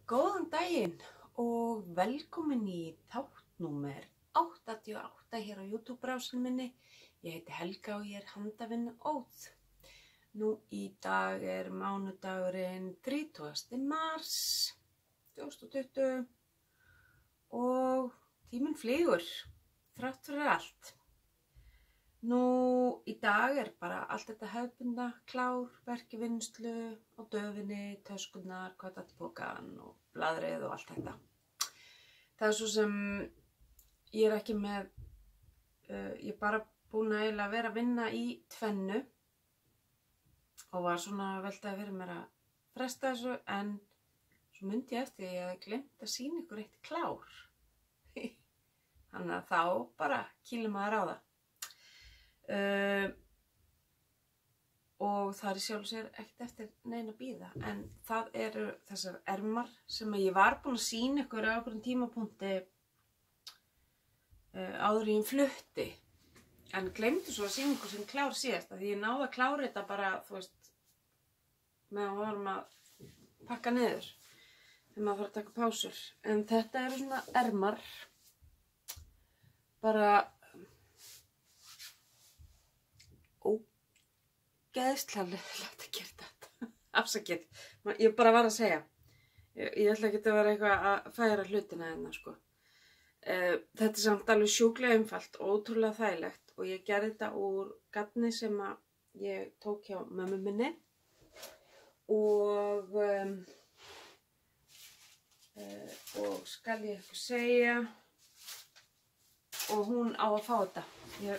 Góðan daginn og velkomin í þátt númer 88 hér á YouTube-brásinu minni. Ég heiti Helga og ég er handavinnu Óð. Nú í dag er mánudagurinn 30. mars 2020 og tíminn flýgur, þrátt fyrir allt. Nú í dag er bara allt þetta hefðbundna, klár, verkivinnslu á döfinni, töskurnar, kottatpokan og blaðrið og allt þetta. Það er svo sem ég er ekki með, ég er bara búin að eiginlega vera að vinna í tvennu og var svona veltaði fyrir mér að fresta þessu, en svo myndi ég eftir að ég hafði gleymt að sýna ykkur eitt klár. Þannig að þá bara kýlum maður á það. Og það er í sjálfu sér ekkert eftir neina bíða, en það eru þessar ermar sem ég var búin að sýna ykkur á einhverjum tímapunkti áður í flutti, en gleymdi svo að sýna ykkur sem klár síðast, því ég náði að klára þetta bara, þú veist, meðan við varum að pakka niður þegar maður fara að taka pásur. En þetta eru svona ermar, bara ógeðslega leiðilegt að gera þetta. Afsakið, ég bara var að segja. Ég ætla ekki að vera eitthvað að færa hlutina hérna, sko. Þetta er samt alveg sjúklega einfalt og ótrúlega þægilegt, og ég gerði þetta úr garni sem ég tók hjá mömmu minni og skal ég eitthvað segja, og hún á að fá þetta. Ég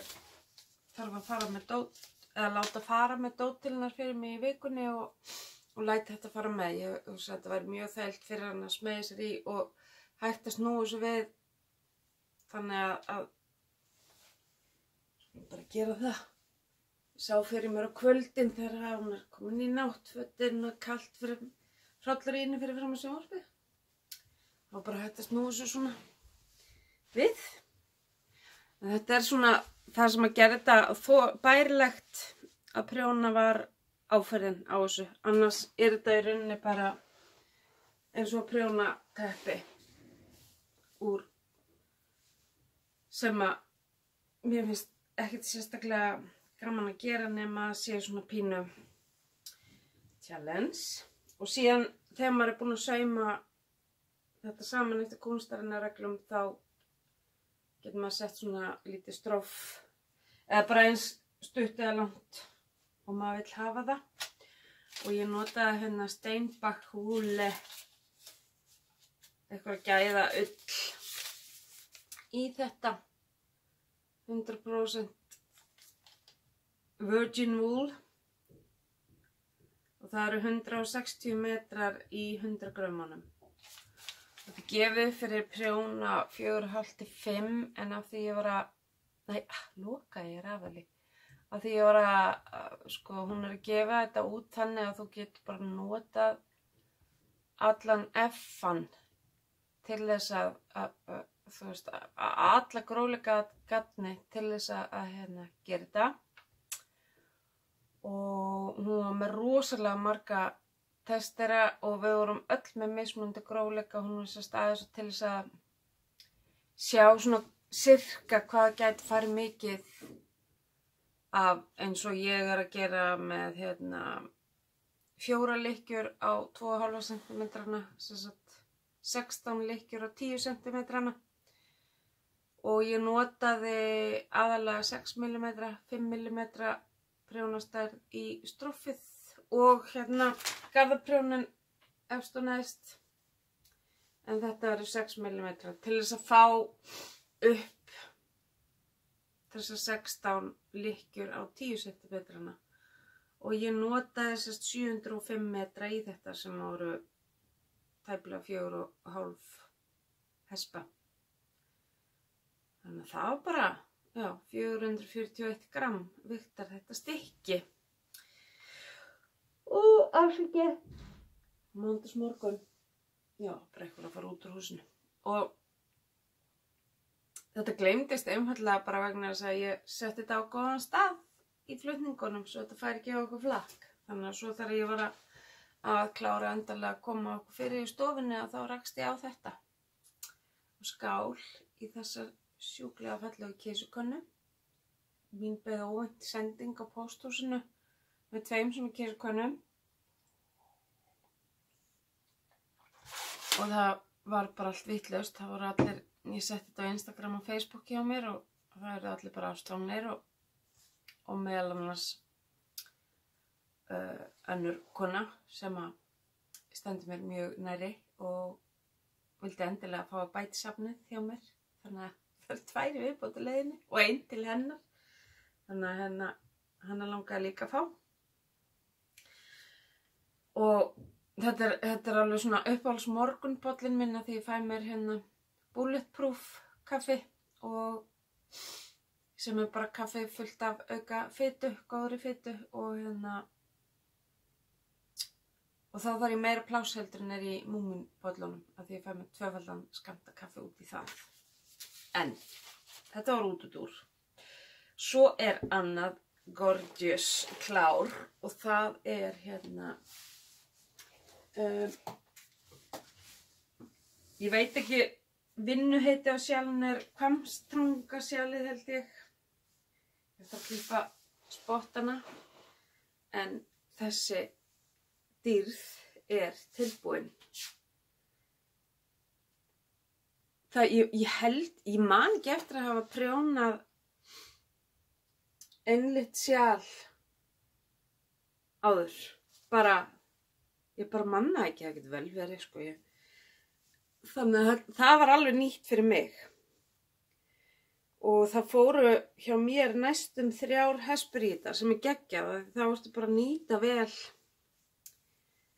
þarf að fara með dót, eða láta fara með dót til hennar fyrir mig í vikunni og læti þetta fara með. Ég hugsa að þetta væri mjög þægilegt fyrir hann að smeyga sér í og hægt að snúa þessu við, þannig að bara gera það. Ég sá fyrir mér á kvöldin þegar hún er komin í náttfötin og kalt fyrir hrollur inni fyrir fram að sjónvarpið. Það var bara hægt að snúa þessu svona við. En þetta er svona það sem að gera þetta bærilegt að prjóna var áferðin á þessu. Annars er þetta í rauninni bara eins og að prjóna teppi úr, sem að mér finnst ekkert sérstaklega gaman að gera nema að sé svona pínu challenge. Og síðan þegar maður er búin að sauma þetta saman eftir kúnstarinnar-reglum, þá getur maður sett svona lítið stróf, eða bara eins stutt eða langt og maður vill hafa það. Og ég notaði hérna Steinbach Wolle, eitthvað gæða ull í þetta, 100% virgin wool, og það eru 160 metrar í 100 grömmunum. Þetta gefið fyrir prjóna 4,5 til 5, en af því ég var að, loka ég rafali. Af því ég var að, sko, hún er að gefa þetta út þannig að þú getur bara notað allan F-an til þess þú veist, alla grófleika gatni til þess að gera þetta. Og hún var með rosalega marga testera og við vorum öll með mismunandi grófleika. Hún var sérst aðeins til þess að sjá svona sirka hvað gæti farið mikið af, eins og ég er að gera með 4 lykkjur á 2,5 cm, sérst 16 lykkjur á 10 cm, og ég notaði aðalega 6 mm, 5 mm prjónastærð í strófið og garðaprjónin efst og neðst, en þetta eru 6 mm til þess að fá upp þessar 16 lykkjur á 10 cm, og ég notaði 705 metra í þetta sem voru tæplega 4,5 hespa. Þannig að það var bara, 441 gram vigtar þetta stykki. Og afsakið, mánudagsmorgun, bara eitthvað að fara út úr húsinu. Og þetta gleymdist einfaldlega bara vegna þess að ég setti þetta á góðan stað í flutningunum, svo þetta fær ekki á okkur flakk. Þannig að svo þegar ég var að klára endanlega að koma okkur fyrir í stofunni að þá rakst ég á þetta. Og skál í þessar sjúklega fallegu kísukönnu. Mín beið óvænt sending á pósthúsinu með 2 svona kísukönnum. Og það var bara allt vitlaust. Það voru allir, ég setti þetta á Instagram og Facebook hjá mér og það eru allir bara ástfánir og meðal annars önnur kona sem að stendur mér mjög næri og vildi endilega fá að bæta safnið hjá mér. Þannig að það eru 2 viðbót á leiðinni og 1 til hennar. Þannig að hana langaði líka að fá. Og þetta er alveg svona uppáhalds morgunbollin minna því ég fæ mér hérna bulletproof kaffi og sem er bara kaffi fullt af auka fitu, góðri fitu og og þá þarf ég meira pláss heldur en í múminbollunum af því ég fæ mér 2-faldan skammta kaffi út í það. En þetta var útúrdúr. Svo er annað gorgeous klár og það er hérna ég veit ekki vinnuheiti á sjálfinn er Hvammstangasjalið held ég. Ég ætla að klippa spottana en þessi dýrð er tilbúin. Ég man ekki eftir að hafa prjónað einlitt sjal áður. Ég bara manna ekki, það getur vel verið sko. Þannig að það var alveg nýtt fyrir mig. Og það fóru hjá mér næstum 3 hespur í þetta sem er geggjað. Það varstu bara að nýta vel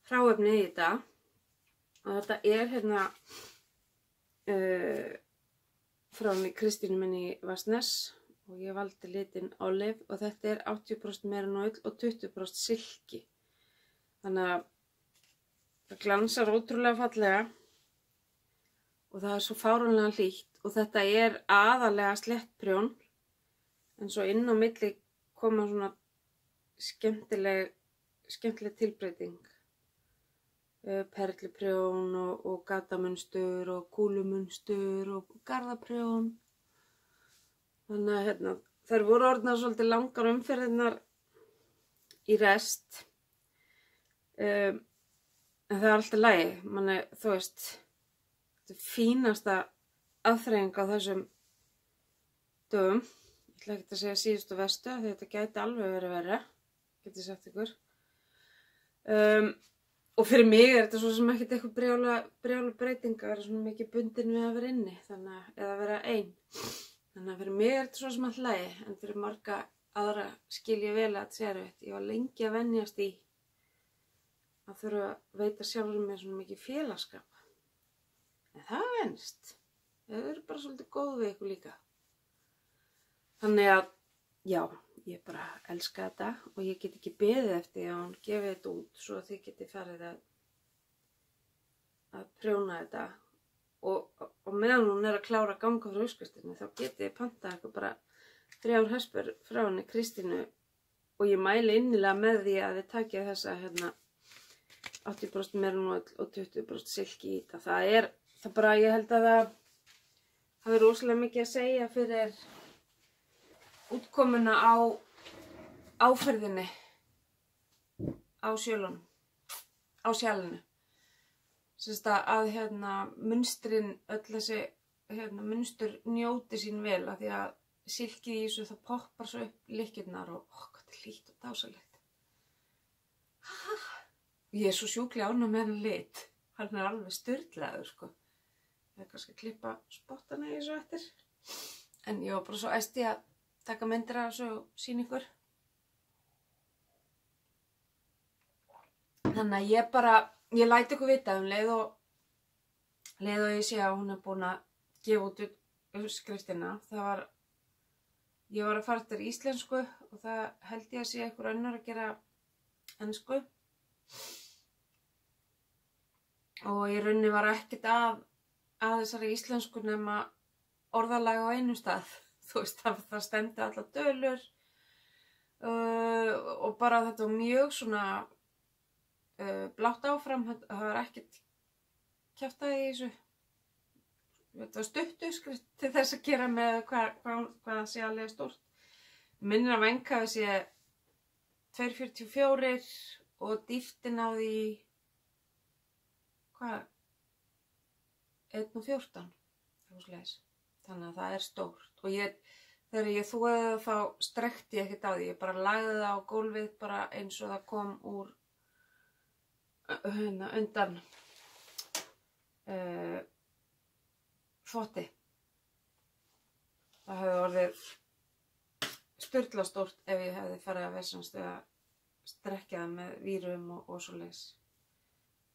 hráefnið í þetta. Og þetta er hérna frá henni Kristínu minni Vassnes og ég valdi litin Olive og þetta er 80% merinoil og 20% silki. Þannig að það glansar ótrúlega fallega og það er svo fáránlega hlýtt og þetta er aðalega slettprjón en svo inn á milli koma svona skemmtileg tilbreyting. Perluprjón og gatamunstur og kúlumunstur og garðaprjón. Þannig að hérna, þær voru orðnar svolítið langar umferðirnar í rest. En það er alltaf lagi. Þú veist, þetta er fínasta aðþreying á þessum dögum. Ég ætla ekki að segja síðustu vestu, því þetta gæti alveg verið verra, get ég sagt ykkur. Og fyrir mig er þetta svo sem ekkert eitthvað brjála breyting að vera svona mikið bundin við að vera inni, eða vera ein. Þannig að fyrir mig er þetta svo sem alltaf lagi, en fyrir marga aðra skil ég vel að þetta sé erfitt. Ég var lengi að venjast í að þurfa að veita sjálfur mér svona mikið félagsskap. En það venst. Það eru bara svolítið góð við ykkur líka. Þannig að, já, ég bara elska þetta og ég get ekki beðið eftir að hún gefi þetta út svo að þið geti farið að prjóna þetta og meðan hún er að klára að ganga frá uppskriftinni þá getið þið pantað eitthvað bara 3 hespur frá henni Kristínu og ég mæli innilega með því að þið takið þessa 80% merinoil og 20% silki í þetta. Það bara, ég held að það hafi rosalega mikið að segja fyrir útkomuna á áferðinni á sjölunum, á sjalinu. Sérst að munstrin, öll þessi munstur njóti sín vel af því að silkið í þessu það poppar svo upp lykkirnar og hvað þetta er hlýtt og dásalegt. Ég er svo sjúklega ánægð með hennar lit. Hann er alveg sturlaður sko. Ég er kannski að klippa spottana í þessu eftir. En ég var bara svo æst í að taka myndir af þessu og sýna ykkur. Þannig að ég læt ykkur vita leið og ég sé að hún er búin að gefa út uppskriftina. Ég var að fara til íslensku og það held ég að sé ykkur önnur að gera ensku. Og í rauninni var ekkert að þessari íslensku nema orðalag á einum stað. Þú veist, það stendur allar dölur og bara þetta var mjög svona blátt áfram, það var ekkert kjaftaði í þessu. Þetta var stuttuskrift til þess að gera með hvað sé alveg stórt. Minnir að væng hafi sé 2,44 og dýptin á því, 1,14. Þannig að það er stórt. Og þegar ég þvoði það þá strekkti ég ekkert á því. Ég bara lagði það á gólfið bara eins og það kom úr undan þvotti. Það hefði orðið sturla stórt ef ég hefði farið að versast eða strekkja það með vírum og svoleiðis.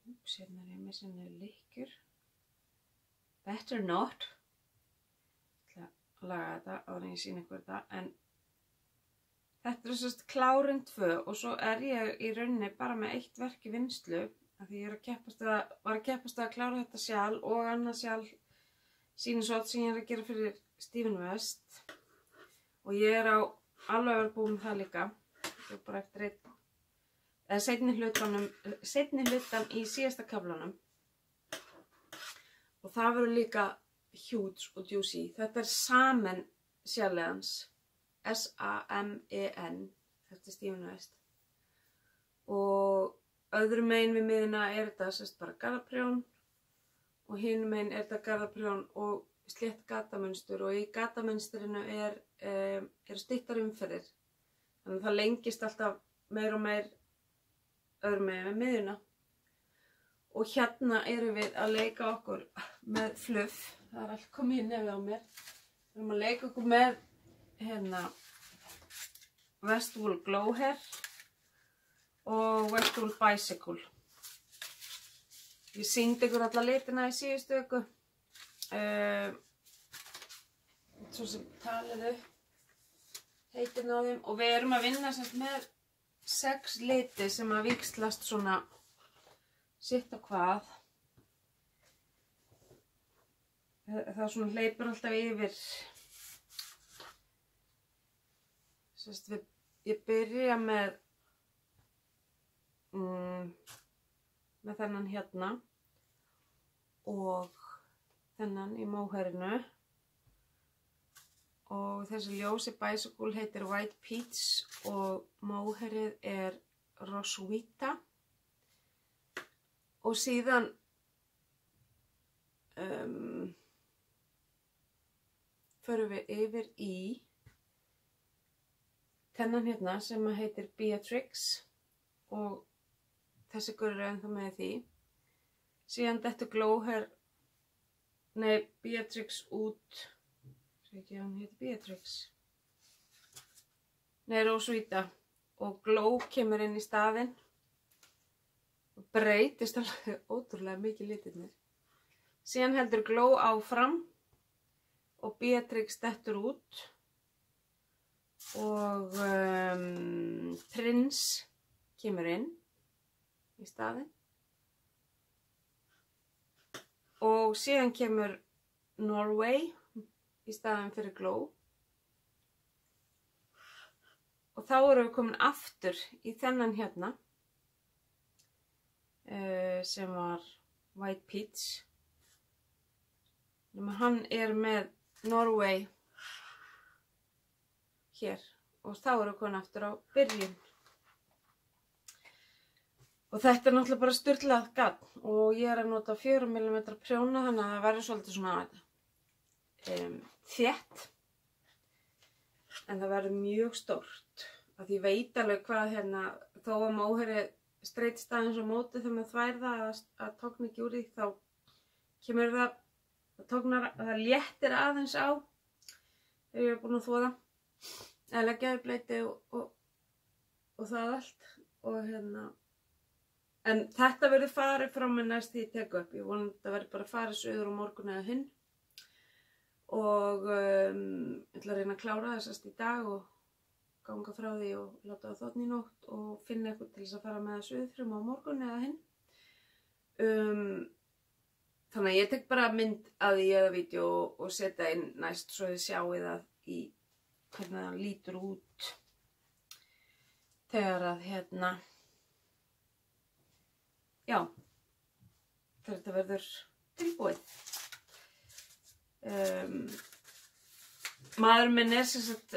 Hérna er ég með sinni lykkjur. Better not. Ég ætla að laga þetta áður en ég sýni ykkur þetta. En þetta er sérst klárin 2 og svo er ég í rauninni bara með eitt verk í vinnslu. Af því ég var að keppast að klára þetta sjal og annað sjal sýnisort sem ég er að gera fyrir Stephen West. Og ég er alveg að vera búin með það líka. Ég er bara eftir seinni hlutan í síðasta kaflanum. Og það verður líka huge og juicy. Þetta er Samen sjalið hans. S-A-M-E-N eftir Stephen West. Og öðrum megin við miðina er þetta sérst bara garðaprjón og hinum megin er þetta garðaprjón og slétt gatamunstur og í gatamunstrinu er styttar umferðir. Þannig að það lengist alltaf meir og meir öðrum megin við miðina. Og hérna erum við að leika okkur með fluff. Það er allt komið í nefið á mér. Við erum að leika okkur með Westwool Glow Hair og Westwool Bicycle. Ég sýndi ykkur alla litina í síðustu viku. Svo sem talið upp heitin á þeim. Og við erum að vinna með 6 liti sem að víxlast svona sitt á hvað. Það svona hleypur alltaf yfir. Ég byrja með þennan hérna og þennan í móhairinu og þessi ljósi Bicycle heitir White Peach og móhairið er Roswitha og síðan förum við yfir í þennan hérna sem heitir Beatrix og þessi gurur er ennþá með því. Síðan þetta Glow Hair, Beatrix út, sé ekki að hún heitir Beatrix. Roswitha og Glow kemur inn í staðinn og breytist alveg ótrúlega mikið litirnir. Síðan heldur Glow áfram og Beatrix dettur út og Prince kemur inn í staðinn og síðan kemur Norway í staðinn fyrir Glow og þá erum við komin aftur í þennan hérna sem var White Peach nema hann er með Norway hér og þá erum við komin aftur á byrjun. Og þetta er náttúrulega bara sturlað gagn og ég er að nota 4 mm prjóna þannig að það verður svolítið svona þétt. En það verður mjög stórt. Af því ég veit alveg hvað þó að móhairið streitist aðeins á móti þegar maður þvær það að tókna ekki úr því þá kemur það léttir aðeins á þegar ég er búin að þvo það. Eða leggja í bleyti og það allt og en þetta verður farið frá mig næst því ég tek upp. Ég vona að þetta verður bara farið suður á morgun eða hinn. Og ég ætla að reyna að klára þessast í dag og ganga frá því og láta það þotna í nótt og finna eitthvað til þess að fara með það suður frá á morgun eða hinn. Þannig að ég tek bara mynd að því eða vídeo og setja inn næst svo þið sjáu það í hvernig það lítur út þegar að þegar þetta verður tilbúið. Maðurinn minn er sem sagt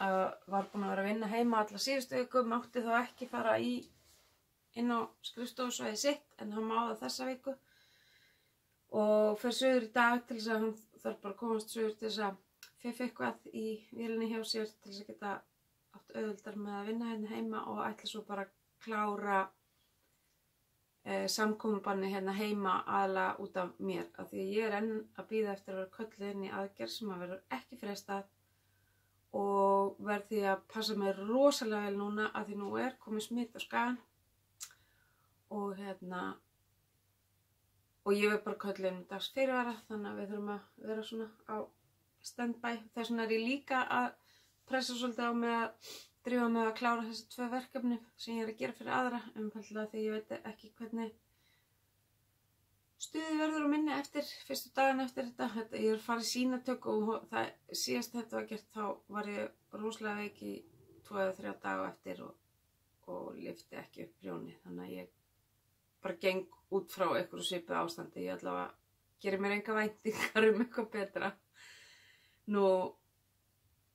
var búinn að vera að vinna heima alla síðustu viku, mátti þá ekki fara inn á skrifstofusvæði sitt en hann má það þessa viku og fer suður í dag til þess að hann þarf bara að komast suður til þess að fiffa eitthvað í vélinni hjá sér til þess að geta átt auðveldar með að vinna hérna heima og ætla svo bara að klára samkomubanni hérna heima aðalega út af mér af því ég er enn að bíða eftir að vera kölluð inn í aðgerð sem að verður ekki frestað og verð því að passa mig rosalega vel núna af því nú er komið smitt á skagan og og ég verð bara kölluð inn dags fyrirvara þannig að við þurfum að vera svona á standby. Þess vegna er ég líka að pressa svolítið á mig að drífa mig að klára þessi 2 verkefni sem ég er að gera fyrir aðra einfaldlega því ég veit ekki hvernig stuðið verður á minni eftir fyrstu dagana eftir þetta. Ég er farið sýnatöku og það síðast þetta var gert þá var ég rosalega veik í 2 eða 3 daga eftir og lyfti ekki upp prjóni þannig að ég bara geng út frá einhverju svipuðu ástandi. Ég allavega gerir mér enga væntingar eitthvað betra. Nú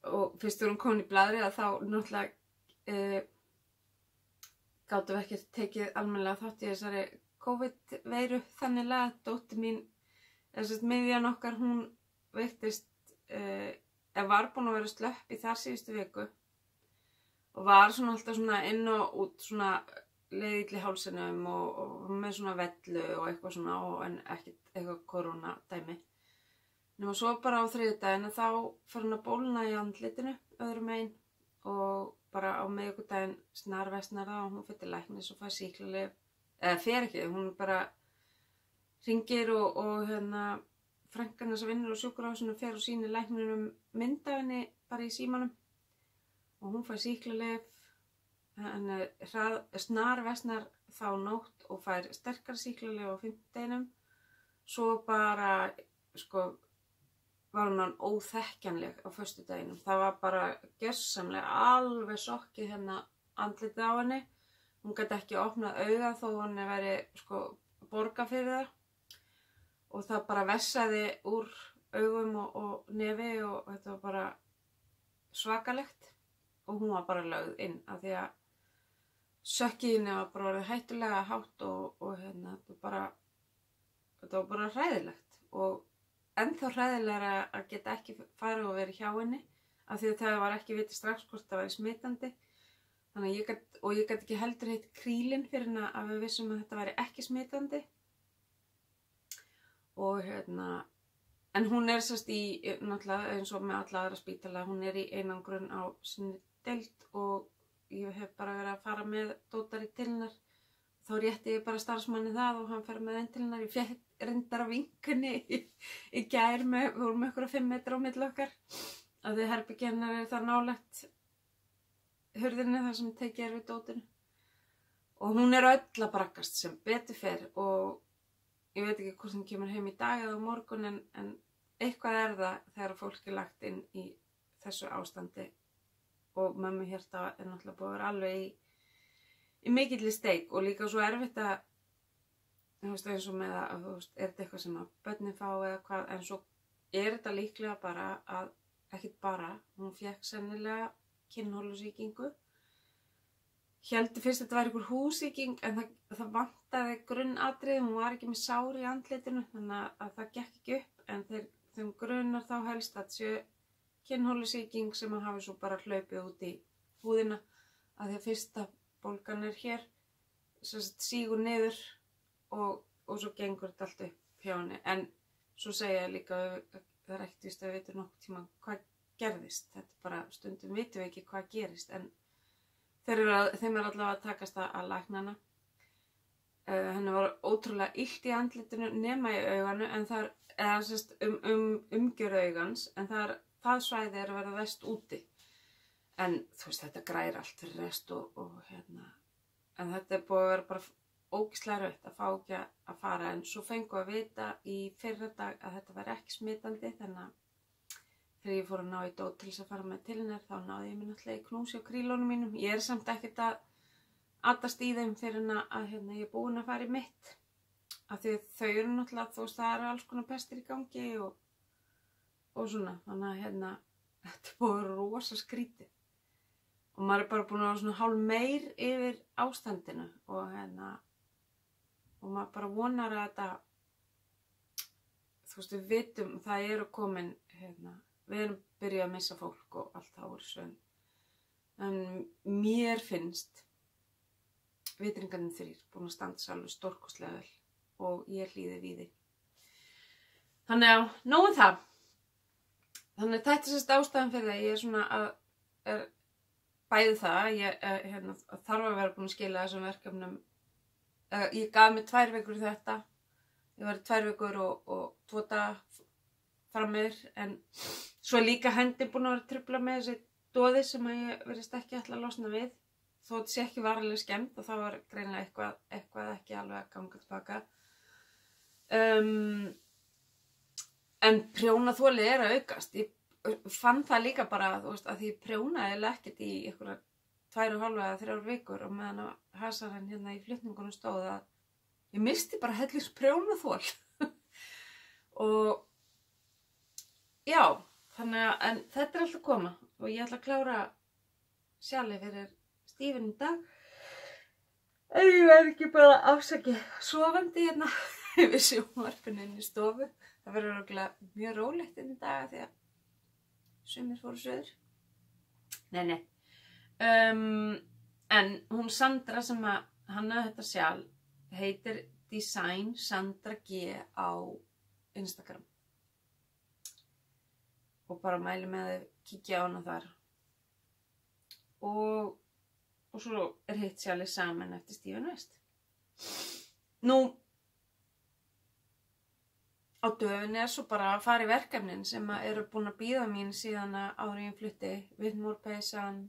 og fyrst við erum komin í blaðri að þá náttúrulega gátum við ekki tekið almennilega þátt í þessari COVID-veiru þannig að dóttir mín, miðjan okkar, hún veiktist, var búin að vera slöpp í þar síðustu viku og var svona alltaf svona inn og út svona leiðill í hálsinum og með svona vellu og eitthvað svona en ekkert eitthvað korónadæmi. Nú svo bara á þriðjudaginn þá fer hún að bólna í andlitinu öðrum megin og bara á miðvikudaginn snarvestnar það og hún fer til læknis og fær sýklalyf. Eða fer ekki, hún bara hringir og frænka hennar sem vinnur á sjúkrahúsinu fer og sýnir lækninum mynd af henni bara í símanum og hún fær sýklalyf, henni snarvestnar þá nótt og fær sterkara sýklalyf á fimmtudeginum. Svo bara, var hún óþekkjanleg á föstudeginum. Það var bara gjörsamlega alveg sokkið andlitið á henni. Hún gæti ekki opnað augað þó henni væri borga fyrir það og það bara vessaði úr augum og nefi og þetta var bara svakalegt og hún var bara lögð inn af því að sökkið henni var bara orðið hættulega hátt og þetta var bara hræðilegt og ennþá hræðilegra að geta ekki farið og verið hjá henni af því að það var ekki vitað strax hvort það væri smitandi. Þannig að ég gat ekki heldur heitt krílinn fyrir að við vissum að þetta væri ekki smitandi. Og en hún er sérst náttúrulega eins og með alla aðra spítala, hún er í einangrun á sinni deild og ég hef bara verið að fara með dótari til hennar. Þá rétti ég bara starfsmanni það og hann fer með einn til hennar. Ég fékk reyndar af vinkunni í gær við vorum einhverja 5 metra á milli okkar. Af því herbergið hennar er það nálægt hurðinni þar sem tekið er við dótinu. Og hún er öll að braggast sem betur fer og ég veit ekki hvort hún kemur heim í dag eða á morgun en eitthvað er það þegar fólk er lagt inn í þessu ástandi og mömmu hjarta er náttúrulega búið að vera alveg í mikilli steik og líka svo erfitt að eins og með að er þetta eitthvað sem að börnin fá eða hvað en svo er þetta líklega bara að ekkert bara, hún fékk sennilega kynhólusýkingu. Héldi fyrst að þetta væri einhver húsýking en það vantaði grunnatriði, hún var ekki með sár í andlitinu þannig að það gekk ekki upp en þeim grunnar þá helst að séu kynhólusýking sem að hafi svo bara hlaupið út í húðina að því að fyrsta bólgan er hér, sígur niður og svo gengur þetta allt upp hjá henni. En svo segja ég líka að það er ekkert víst að við vitum nokkuð tíma hvað gerðist. Þetta er bara stundum vitum við ekki hvað gerist en þeim er allavega að takast að lækna hana. Henni var ótrúlega illt í andlitinu nema í auganu en það er umgjörð augans en það svæði er að verða verst úti. En þú veist þetta græðir allt fyrir rest en þetta er búið að vera bara ógeðslega erfitt að fá ekki að fara en svo fengu að vita í fyrradag að þetta var ekki smitandi þannig að þegar ég fór að ná í dót til þess að fara með til hennar þá náði ég mér náttúrulega í knúsi á krílónum mínum. Ég er samt ekkert að atast í þeim fyrir að ég er búin að fara í mitt. Af því þau eru náttúrulega, þú veist, það eru alls konar pestir í gangi og svona. Þannig að þetta er búið að vera rosa skrítið. Og maður er bara búin að vera svona hálf meir yfir ástandinu og maður bara vonar að þetta, þú veist, við vitum, það eru komin, við erum byrjað að missa fólk og allt það úr svön. En mér finnst vitringarnir 3 búin að standa sig alveg stórkostlega vel og ég hlýði við því. Þannig að, nóg það. Þannig að þetta er sérst ástæðan fyrir það, ég er svona bæði það, ég þarf að vera búin að skila þessum verkefnum. Ég gaf mér 2 vikur í þetta. Ég var í 2 vikur og 2 daga fram yfir, en svo líka hendi búin að vera trufla með þessi doði sem ég verðist ekki ætla að losna við. Þó þetta sé ekki varanlega skemmt og það var greinilega eitthvað ekki alveg að ganga tilbaka. En prjónaþolið er að aukast. Ég fann það líka bara, þú veist, að því ég prjónaði eiginlega ekkert í einhverjar 2,5 eða 3 vikur og meðan að hasarinn í flutningunum stóð að ég misti bara hellis prjónaþol. Og já, þannig að, en þetta er alltaf koma og ég ætla að klára sjálf fyrir Stífinn í dag. En ég verð ekki bara afsakið sofandi yfir sjónvarpinu inn í stofu. Það verður örugglega mjög rólegt inn í dag því að sumir fóru suður. Nei. En hún Sandra sem að hannaði þetta sjálf heitir Design Sandra G á Instagram. Og bara mæli með að kíkja á hana þar. Og svo er hitt sjálfið saman eftir Stífinn West. Nú, á döfinni er svo bara að fara í verkefnin sem eru búin að bíða mín síðan að áður ég flutti. Vindmórpeysan,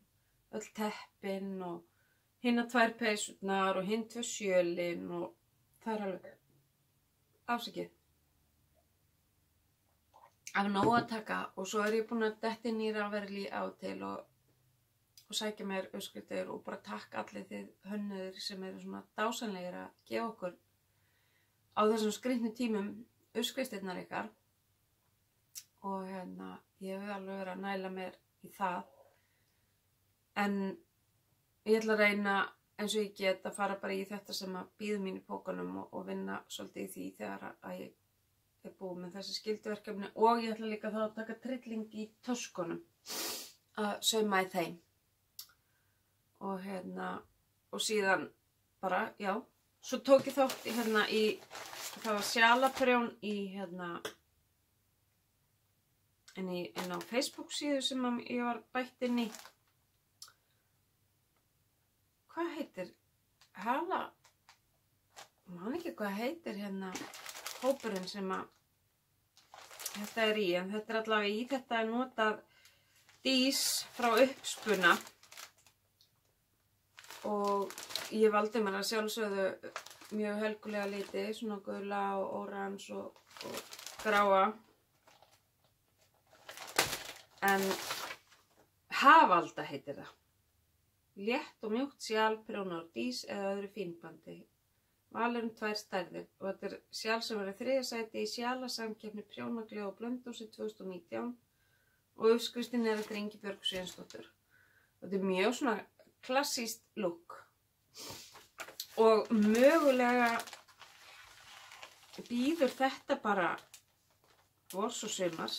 öll teppin og hinna 2 peysurnar og hinn 2 sjölin og það er alveg afsakið. Af nóg að taka og svo er ég búin að detta inn í Ravelry á til og sækja mér uppskriftir og bara takk allir þið hönnuðir sem eru svona dásanlegir að gefa okkur á þessum skrýtnu tímum uppskriftirnar ykkar. Og ég hef alveg verið að næla mér í það. En ég ætla að reyna eins og ég get að fara bara í þetta sem að bíður mín í pókanum og vinna svolítið í því þegar að ég er búið með þessi skylduverkefni og ég ætla líka þá að taka trilling í töskunum að sauma í þeim. Og síðan bara, já, svo tók ég þátt í það var sjalaprjón inn á Facebook síðu sem ég var bætt inn í. Hvað heitir? Man ekki hvað heitir hópurinn sem að þetta er í, en þetta er allavega í þetta er notað dís frá Uppspuna. Og ég valdi mér að sjálfsögðu mjög helgulega liti, svona gula og orans og gráa. En Hafalda heitir það. Létt og mjúkt sjal, prjónar úr dís eða öðru fínbandi. Valur 2 stærðir og þetta er sjal sem var í 3. sæti í sjalasamkeppni Prjónaglið og Blönduósi 2019 og uppskriftin er eftir Ingibjörgu Sveinsdóttur. Þetta er mjög svona klassískt look og mögulega býður þetta bara vors og sumars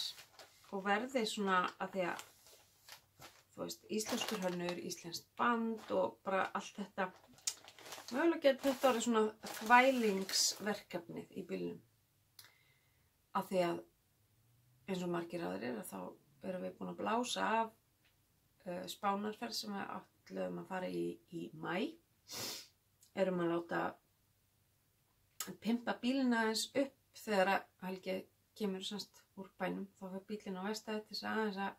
og verði svona að því að þú veist, íslenskur hönnur, íslenskt band og bara allt þetta. Mögulega getur þetta orðið svona þvælingsverkefnið í bílnum. Af því að eins og margir aðrir þá erum við búin að blása af spánarferð sem við ætluðum að fara í maí. Erum að láta pimpa bílina aðeins upp þegar að Helgi kemur semst úr bænum. Þá fyrir bílinn á Vestæði til þess aðeins að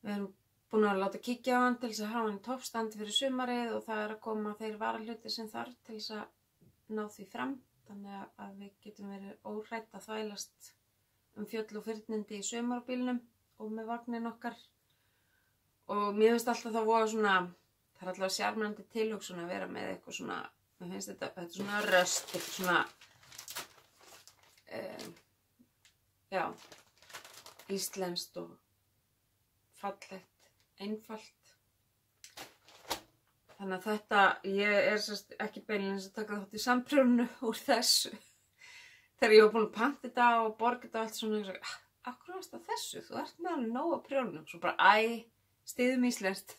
við erum búin að láta kíkja á hann til þess að hafa hann í toppstandi fyrir sumarið og það er að koma þeir varahlutir sem þarf til þess að ná því fram. Þannig að við getum verið óhrætt að þvælast fjöll og fyrnindi í sumarbílnum og með vagnin okkar. Og mér finnst alltaf það voru svona, það er allavega sjarmerandi tilhugsun að vera með eitthvað svona, mér finnst þetta er svona röst, eitthvað svona, já, íslenskt og fallegt, einfalt. Þannig að þetta, ég er sérst ekki beinlínis að taka þátt í samprjónu úr þessu. Þegar ég var búin að panta þetta og borga þetta og allt svona, ég sagði, akkur varst það þessu? Þú ert með alveg nóg á prjónum. Svo bara, styðum íslenskt.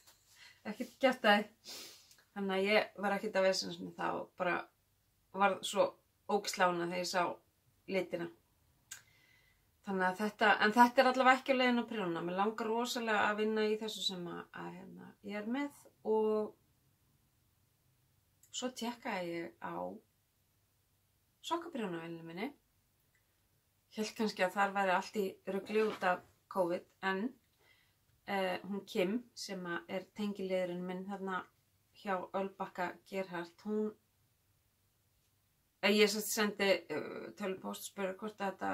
Ekkert gert það. Þannig að ég var ekkert að vesens með það og bara var svo ógislána þegar ég sá litina. Þannig að en þetta er allavega ekki á leiðin á prjónuna. Mér langar rosalega að vinna í þessu sem ég er með og svo tékkaði ég á sokkaprjónavélinu minni. Hélt kannski að þar væri allt í rugli út af COVID, en hún Kim, sem er tengiliðurinn minn þarna hjá Ölbakka Gerhardt, ég sendi tölvupóst og spurði hvort að þetta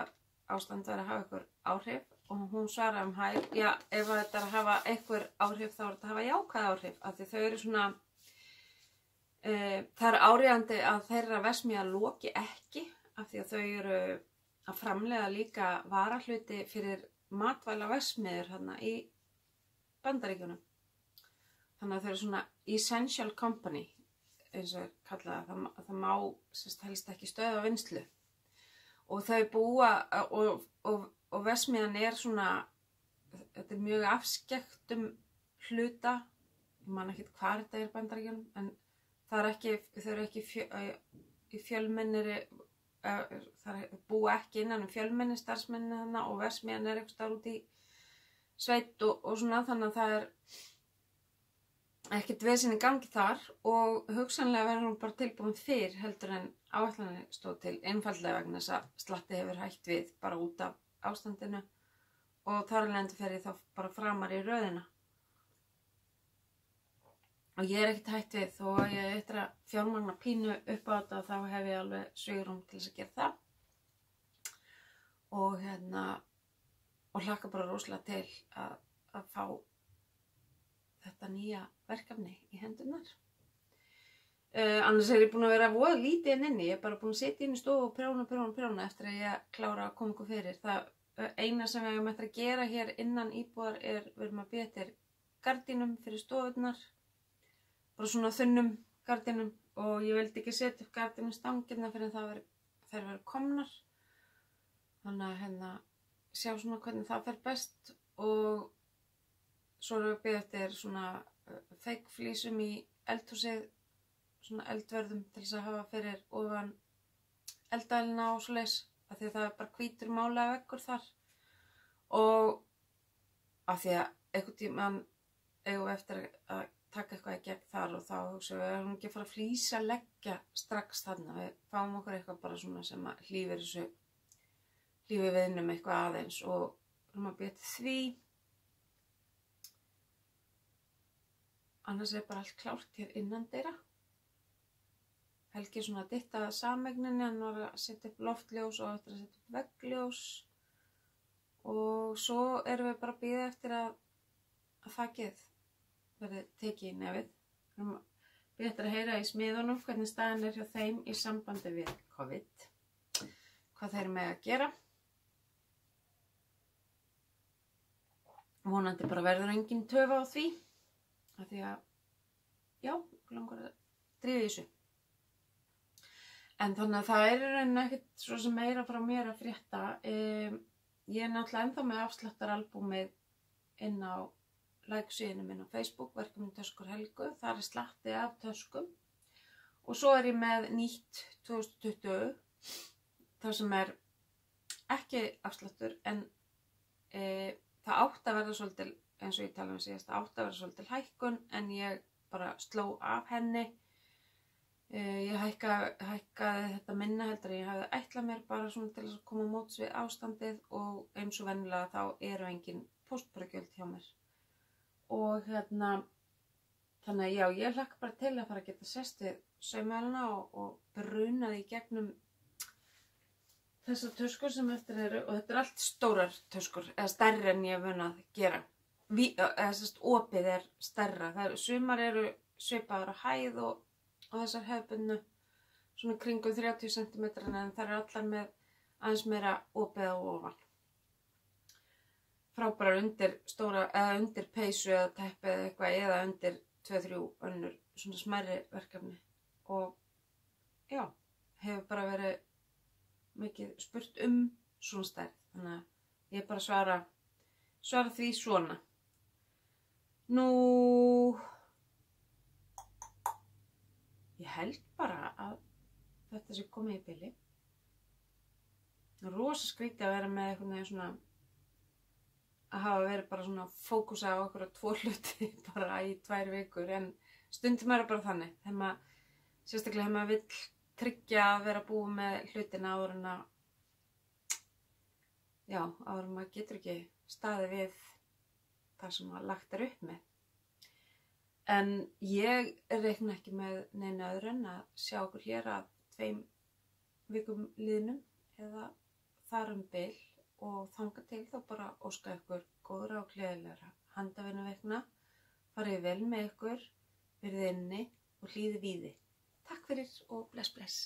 ástand væri að hafa einhver áhrif og hún svaraði hæ, já, ef þetta er að hafa einhver áhrif þá er þetta að hafa jákvæð áhrif, af því þau eru svona það er áríðandi að þeirra verksmiðja loki ekki af því að þau eru að framleiða líka varahluti fyrir matvæla verksmiðjur hérna í Bandaríkjunum. Þannig að þau eru svona essential company, eins og er kallað, það má helst ekki stöðva vinnslu. Og þau búa, og verksmiðjan er svona, þetta er mjög afskekkt hluta, ég man ekki hvað þetta er í Bandaríkjunum, en þau eru ekki í fjölmenniri, það búa ekki innan fjölmenni starfsmenni þarna og verksmiðjan er eitthvað út í sveit og svona, þannig að það er ekkert vesinn í gangi þar og hugsanlega verður hún bara tilbúin fyrr heldur en áætlanir stóð til, einfaldlega vegna þess að slatti hefur hætt við bara út af ástandinu og þar alveg fer ég þá bara framar í röðina. Og ég er ekkert hætt við, þó að ég eftir að fjármagna pínu upp á þetta, þá hef ég alveg svigrúm til þess að gera það. Og hlakka bara rosalega til að fá þetta nýja verkefni í hendurnar. Annars er ég búin að vera voða lítið inni, ég er bara búin að sitja inn í stofu og prjóna eftir að ég klára að koma ykkur fyrir. Það eina sem við hefum eftir að gera hér innan íbúðar er, við erum að bíða eftir gardínum fyrir stofurnar. Bara svona þunnum gardínum og ég vildi ekki setja upp gardínum stangirna fyrir þær verið komnar. Þannig að sjá svona hvernig það fer best og svo erum við að bíða eftir svona feikflísum í eldhúsið, svona eldverðum til þess að hafa fyrir ofan eldælina og svoleiðis, af því að það er bara hvítur málaði veggur þar og af því að einhvern tímann eigum við eftir að taka eitthvað í gegn þar og þá hugsa við erum ekki að fara að flýsa leggja strax þarna. Við fáum okkur eitthvað bara svona sem að hlífi viðnum eitthvað aðeins og erum að bíða því. Annars er bara allt klárt hér innan dyra. Helgi svona að dytta sameigninni, hann var að setja upp loftljós og eftir að setja upp veggljós og svo erum við bara að bíða eftir að þakið verði tekið í nefið. Við ætlum að heyra í smiðunum hvernig staðan er hjá þeim í sambandi við COVID. Hvað þeir eru með að gera. Vonandi bara verður engin töf á því. Af því að, já, langar að drífa í þessu. En þannig að það er raunin ekkert svo sem meira frá mér að frétta. Ég er náttúrulega ennþá með afsláttaralbúmið inn á like-síðunum minn á Facebook, verkefni Töskur Helgu, þar er slatti af töskum og svo er ég með nýtt 2020, það sem er ekki afsláttur en það átti að verða svolítil, eins og ég tala um síðast, átti að verða svolítil hækkun en ég bara sló af henni, ég hækkaði þetta minna heldur, ég hafði ætlað mér bara svona til að koma móts við ástandið og eins og venjulega þá eru engin póstbörugjöld hjá mér. Og þannig að já, ég hlakka bara til að fara að geta sest við saumæluna og brunaði í gegnum þessar töskur sem eftir eru og þetta er allt stórar töskur, eða stærri en ég hef vunni að gera. Opið er stærra, sumar eru svipaður á hæð og þessar hefðbundnu, svona kringum 30 cm, en þær eru allar með aðeins meira opið á ofan. Frábærar undir undir peysu eða teppi eða eitthvað, eða undir 2-3 önnur svona smærri verkefni. Og já, hefur bara verið mikið spurt svona stærð, þannig að ég bara svara því svona. Nú, ég held bara að þetta sé komið í bili. Rosa skrítið að vera með einhvern veginn svona, að hafa verið bara svona fókusa á okkur 2 hluti bara í 2 vikur, en stundum er bara þannig, sérstaklega þegar maður vill tryggja að vera búið með hlutina áður en að, áður en maður getur ekki staðið við það sem maður lagt upp með. En ég reikna ekki með neina öðru en að sjá okkur hér að 2 vikum liðnum eða þar bil, og þangað til þá bara óska ykkur góðra og gleðilegra handavinnuveikna, farið vel með ykkur, verið inni og hlýðið víði. Takk fyrir og bless bless.